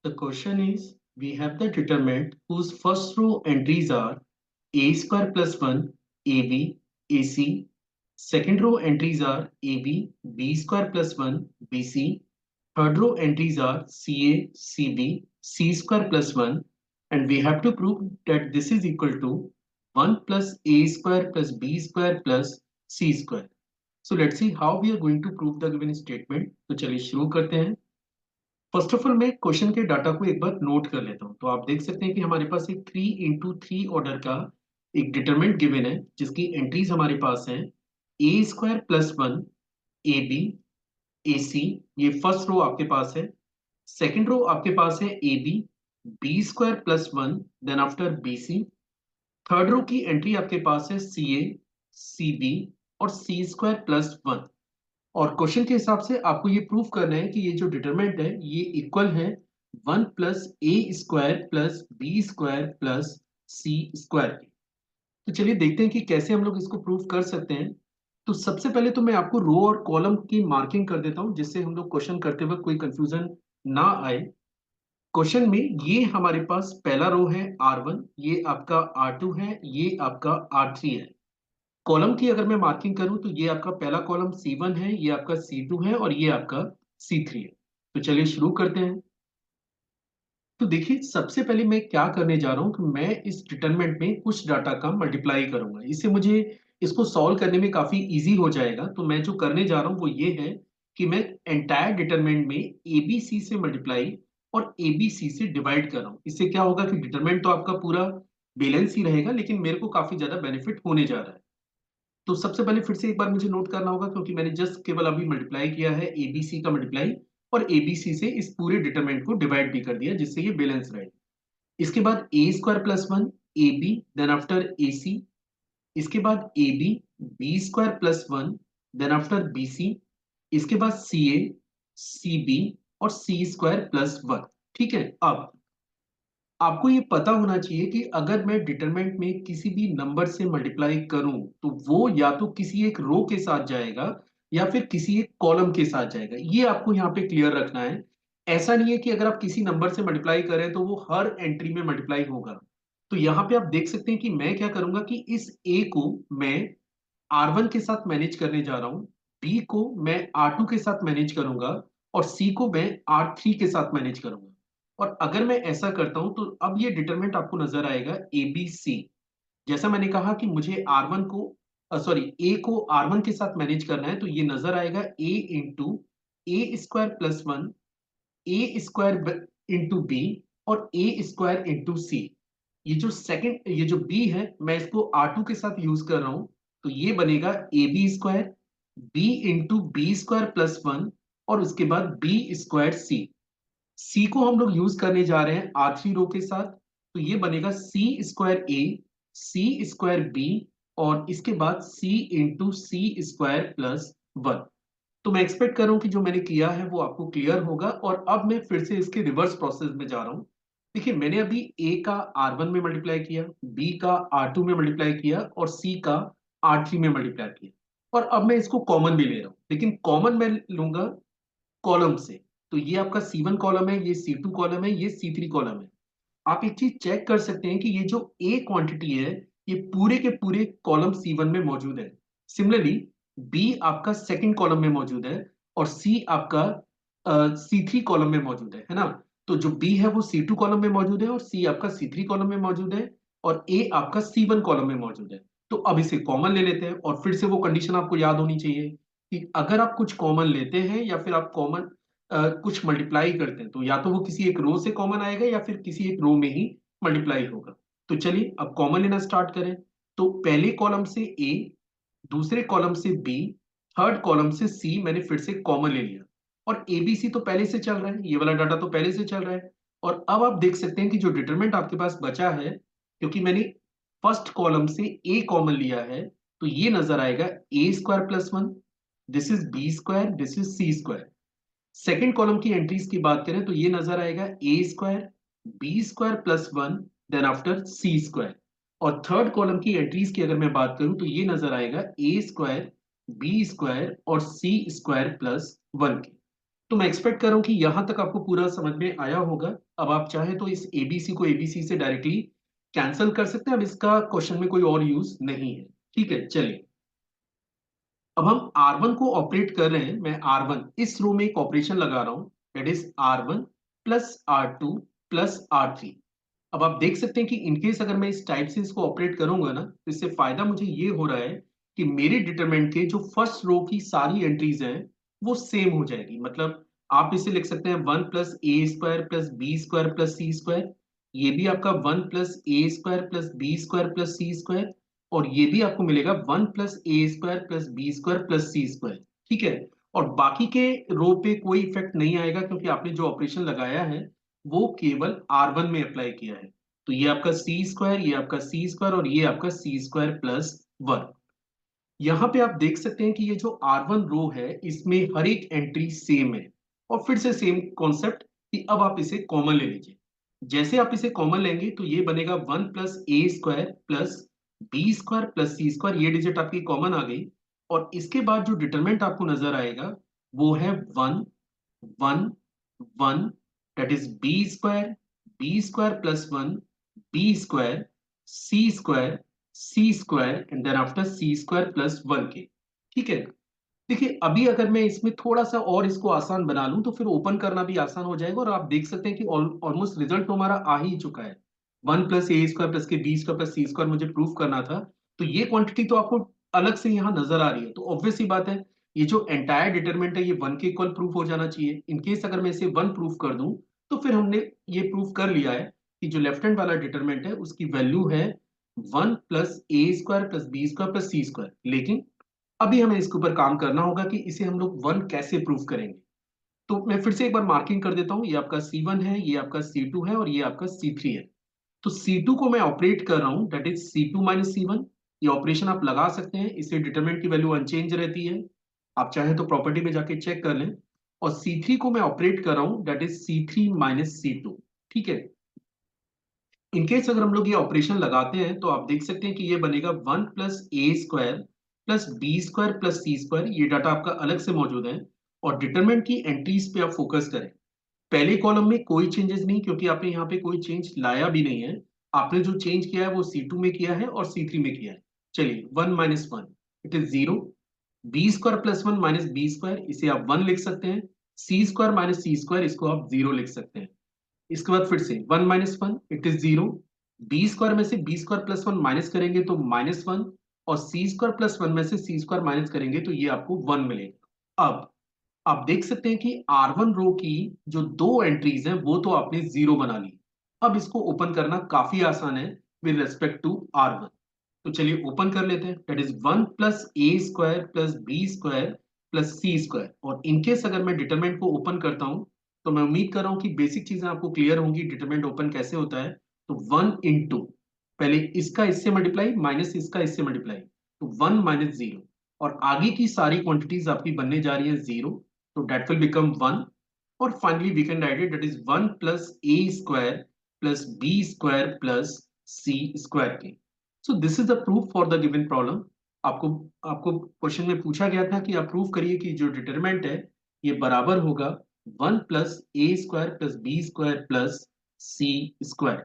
The question is, we have the determinant whose first row entries are a square plus 1, ab, ac. Second row entries are ab, b square plus 1, bc. Third row entries are ca, cb, c square plus 1. And we have to prove that this is equal to 1 plus a square plus b square plus c square. So let's see how we are going to prove the given statement. तो चलिए शुरू करते हैं। First of all मैं question के data को एक बार note कर लेता हूं। तो आप देख सकते हैं कि हमारे पास एक 3 into 3 ऑर्डर का एक डिटरमिनेंट गिवन है जिसकी एंट्रीज हमारे पास हैं ए स्क्वायर प्लस 1, ए बी, ए सी। ये फर्स्ट रो आपके पास है। सेकेंड रो आपके पास है A B square plus 1, then after B C. Third row की एंट्री आपके पास है सी ए, सी बी और सी स्क्वायर प्लस 1। और क्वेश्चन के हिसाब से आपको ये प्रूफ करना है कि ये जो डिटरमिनेंट है ये इक्वल है 1 plus A square plus B square plus C square के। तो चलिए देखते हैं कि कैसे हम लोग इसको प्रूफ कर सकते हैं। तो सबसे पहले तो मैं आपको रो और कॉलम की मार्किंग कर देता हूं जिससे हम लोग क्वेश्चन करते वक्त कोई कंफ्यूजन ना आए। क्वेश्चन में ये हमारे पास पहला रो है R1, ये आपका R2 है, ये आपका R3 है। कॉलम की अगर मैं मार्किंग करूं तो ये आपका पहला कॉलम C1 है, ये आपका C2 है और ये आपका C3 है। तो चलिए शुरू करते हैं। तो देखिए सबसे पहले मैं क्या करने जा रहा हूं कि मैं इस डिटरमिनेंट में कुछ डाटा का मल्टीप्लाई करूंगा। इससे मुझे इसको सॉल्व करने में काफी इजी हो जाएगा। तो मैं जो करने जा रहा हूं वो ये है कि मैं एंटायर डिटरमिनेंट में एबीसी से मल्टीप्लाई और एबीसी से डिवाइड कर रहा हूं। इससे क्या होगा कि डिटरमिनेंट तो आपका पूरा बैलेंस ही रहेगा लेकिन मेरे को काफी ज्यादा बेनिफिट होने जा रहा है। तो सबसे पहले फिर से एक बार मुझे नोट करना होगा क्योंकि मैंने जस्ट केवल अभी मल्टीप्लाई किया है एबीसी का मल्टीप्लाई और एबीसी से इस पूरे डिटरमिनेंट को डिवाइड भी कर दिया जिससे ये बैलेंस रहे। इसके बाद A square plus 1, A B, then after A C. इसके बाद A B square plus 1, then after B C. इसके बाद सी ए, सी बी और सी स्क्वायर प्लस 1। ठीक है। अब आपको ये पता होना चाहिए कि अगर मैं डिटरमिनेंट में किसी भी नंबर से मल्टीप्लाई करूं तो वो या तो किसी एक रो के साथ जाएगा या फिर किसी एक कॉलम के साथ जाएगा। ये आपको यहाँ पे क्लियर रखना है। ऐसा नहीं है कि अगर आप किसी नंबर से मल्टीप्लाई करें तो वो हर एंट्री में मल्टीप्लाई होगा। तो यहाँ पे आप देख सकते हैं कि मैं क्या करूंगा कि इस ए को मैं R1 के साथ मैनेज करने जा रहा हूं, बी को मैं R2 के साथ मैनेज करूंगा और सी को मैं R3 के साथ मैनेज करूंगा। और अगर मैं ऐसा करता हूं तो अब ये डिटरमिनेंट आपको नजर आएगा ए बी सी। जैसा मैंने कहा कि मुझे R1 को सॉरी ए को R1 के साथ मैनेज करना है तो ये नजर आएगा ए इंटू ए स्क्वायर प्लस 1, ए स्क्वायर इंटू बी और ए स्क्वायर इंटू सी। ये जो बी है मैं इसको R2 के साथ यूज कर रहा हूं तो ये बनेगा A B square B into B square plus 1 और उसके बाद बी स्क्वायर सी। सी को हम लोग यूज करने जा रहे हैं R3 रो के साथ तो ये बनेगा सी स्क्वायर ए, सी स्क्वायर बी और इसके बाद सी इंटू सी स्क्वायर प्लस 1। तो मैं एक्सपेक्ट कर रहा हूं कि जो मैंने किया है वो आपको क्लियर होगा। और अब मैं फिर से इसके रिवर्स प्रोसेस में जा रहा हूं। देखिए मैंने अभी ए का R1 में मल्टीप्लाई किया, बी का R2 में मल्टीप्लाई किया और सी का R3 में मल्टीप्लाई किया। और अब मैं इसको कॉमन भी ले रहा हूं लेकिन कॉमन मैं लूंगा कॉलम से। तो ये आपका C1 कॉलम है, ये C2 कॉलम है, ये C3 कॉलम है। आप एक चीज चेक कर सकते हैं कि ये जो ए क्वांटिटी है ये पूरे के पूरे कॉलम C1 में मौजूद है। सिमिलरली बी आपका सेकंड कॉलम में मौजूद है और सी आपका C3 कॉलम में मौजूद है ना। तो जो बी है वो C2 कॉलम में मौजूद है और सी आपका C3 कॉलम में मौजूद है और ए आपका C1 कॉलम में मौजूद है। तो अब इसे कॉमन ले लेते हैं और फिर से वो कंडीशन आपको याद होनी चाहिए कि अगर आप कुछ कॉमन लेते हैं या फिर आप कॉमन कुछ मल्टीप्लाई करते हैं तो या तो वो किसी एक रो से कॉमन आएगा या फिर किसी एक रो में ही मल्टीप्लाई होगा। तो चलिए अब कॉमन लेना स्टार्ट करें। तो पहले कॉलम से ए, दूसरे कॉलम से बी, थर्ड कॉलम से सी मैंने फिर से कॉमन ले लिया। और एबीसी तो पहले से चल रहा है, ये वाला डाटा तो पहले से चल रहा है। और अब आप देख सकते हैं कि जो डिटरमिनेंट आपके पास बचा है क्योंकि मैंने फर्स्ट कॉलम से ए कॉमन लिया है तो ये नजर आएगा A square plus 1, this is B square, this is C square. Second column की एंट्रीज की बात करें तो ये नजर आएगा A square, B square plus 1, then after C square. और थर्ड कॉलम की एंट्रीज की अगर मैं बात करूं तो ये नजर आएगा ए स्क्वायर, बी स्क्वायर और सी स्क्वायर प्लस 1 की। तो मैं एक्सपेक्ट कर रहा हूँ कि यहां तक आपको पूरा समझ में आया होगा। अब आप चाहे तो इस एबीसी को एबीसी से डायरेक्टली कैंसिल कर सकते हैं। अब इसका क्वेश्चन में कोई और यूज नहीं है। ठीक है, चलिए अब हम R1 को ऑपरेट कर रहे हैं। मैं R1 इस रो में एक ऑपरेशन लगा रहा हूं, that is R1 plus R2 plus R3। अब आप देख सकते हैं कि इनकेस अगर मैं इस टाइप से इसको ऑपरेट करूंगा ना, तो इससे फायदा मुझे ये हो रहा है कि मेरे डिटरमिनेंट के जो फर्स्ट रो की सारी एंट्रीज हैं वो सेम हो जाएगी। मतलब आप इसे लिख सकते हैं 1 + a² plus B square plus C square. ये भी आपका 1 + a² plus B square plus C square. और ये भी आपको मिलेगा 1 + a² plus B square plus C square. ठीक है, और बाकी के रो पे कोई इफेक्ट नहीं आएगा क्योंकि आपने जो ऑपरेशन लगाया है वो केवल R1 में अप्लाई किया है। तो ये आपका सी स्क्वायर, ये आपका सी स्क्वायर और ये आपका सी स्क्वायर प्लस 1। यहां पे आप देख सकते हैं कि ये जो R1 रो है इसमें हर एक एंट्री सेम है। और फिर से सेम कॉन्सेप्ट कि अब आप इसे कॉमन ले लीजिए। जैसे आप इसे कॉमन लेंगे तो ये बनेगा 1 + a² plus B square plus C square. ये डिजिट आपकी कॉमन आ गई। और इसके बाद जो डिटरमिनेंट आपको नजर आएगा वो है 1 1 1, that is b² plus 1 b² c² and then after c² plus 1 के। ठीक है, देखिए अभी अगर मैं इसमें थोड़ा सा और इसको आसान बना लूं तो फिर ओपन करना भी आसान हो जाएगा। और आप देख सकते हैं कि ऑलमोस्ट रिजल्ट तो हमारा आ ही चुका है। 1 + a² प्लस के b² प्लस c² मुझे प्रूफ करना था। तो ये क्वांटिटी तो आपको अलग से यहाँ नजर आ रही है। तो ऑब्वियस सी बात है, ये जो एंटायर डिटरमिनेंट है ये 1 के इक्वल प्रूफ हो जाना चाहिए। इनकेस अगर मैं इसे 1 प्रूफ कर दूं तो फिर हमने ये प्रूफ कर लिया है कि जो लेफ्ट हैंड वाला डिटरमिनेंट है उसकी वैल्यू है 1 + a² plus b² plus c²। लेकिन अभी हमें इसके ऊपर काम करना होगा कि इसे हम लोग 1 कैसे प्रूफ करेंगे। तो मैं फिर से एक बार मार्किंग कर देता हूं, ये आपका C1 है, ये आपका C2 है और ये आपका C3 है। तो C2 को मैं ऑपरेट कर रहा हूं, that is C2 minus C1। ये ऑपरेशन आप लगा सकते हैं, इससे डिटरमिनेंट की वैल्यू अनचेंज रहती है। आप चाहें तो प्रॉपर्टी में जाके चेक कर लें। और C3 को मैं ऑपरेट कर रहा हूं, that is C3 minus C2। ठीक है, इनकेस अगर हम लोग ये ऑपरेशन लगाते हैं तो आप देख सकते हैं कि ये बनेगा 1 + a² plus b² plus c²। ये डाटा आपका अलग से मौजूद है। और डिटरमिनेंट की एंट्रीज पे आप फोकस करें। पहले कॉलम में कोई चेंजेस नहीं क्योंकि आपने यहाँ पे कोई चेंज लाया भी नहीं है। आपने जो चेंज किया है वो C2 में किया है और C3 में किया है। चलिए 1 - 1 it is 0। b² plus 1 minus b² इसे आप 1 लिख सकते हैं। c² माइनस c² इसको आप 0 लिख सकते हैं। इसके बाद फिर से 1 - 1 इट इज 0। b² में से b² प्लस 1 माइनस करेंगे तो -1। और c² प्लस 1 में से c² माइनस करेंगे तो ये आपको 1 मिलेगा। अब आप देख सकते हैं कि R1 रो की जो दो एंट्रीज हैं वो तो आपने 0 बना ली। अब इसको ओपन करना काफी आसान है विद रेस्पेक्ट टू R1। तो चलिए ओपन कर लेते हैं, that is 1 + a² plus b² plus c²। और इनकेस अगर मैं डिटरमिनेंट को ओपन करता हूं तो मैं उम्मीद कर रहा हूं कि बेसिक चीजें आपको क्लियर होंगी। डिटरमिनेंट ओपन कैसे होता है, तो 1 × पहले इसका इससे मल्टीप्लाई माइनस इसका इससे मल्टीप्लाई, तो 1 - 0। और आगे की सारी क्वांटिटीज आपकी बनने जा रही है 0, तो डेट विल बिकम 1। और finally we can write it, that is 1 + a² plus b² plus c² के। So this is the proof for the given problem. आपको आपको क्वेश्चन में पूछा गया था कि आप प्रूफ करिए कि जो डिटरमिनेंट है ये बराबर होगा 1 + a² plus b² plus c²।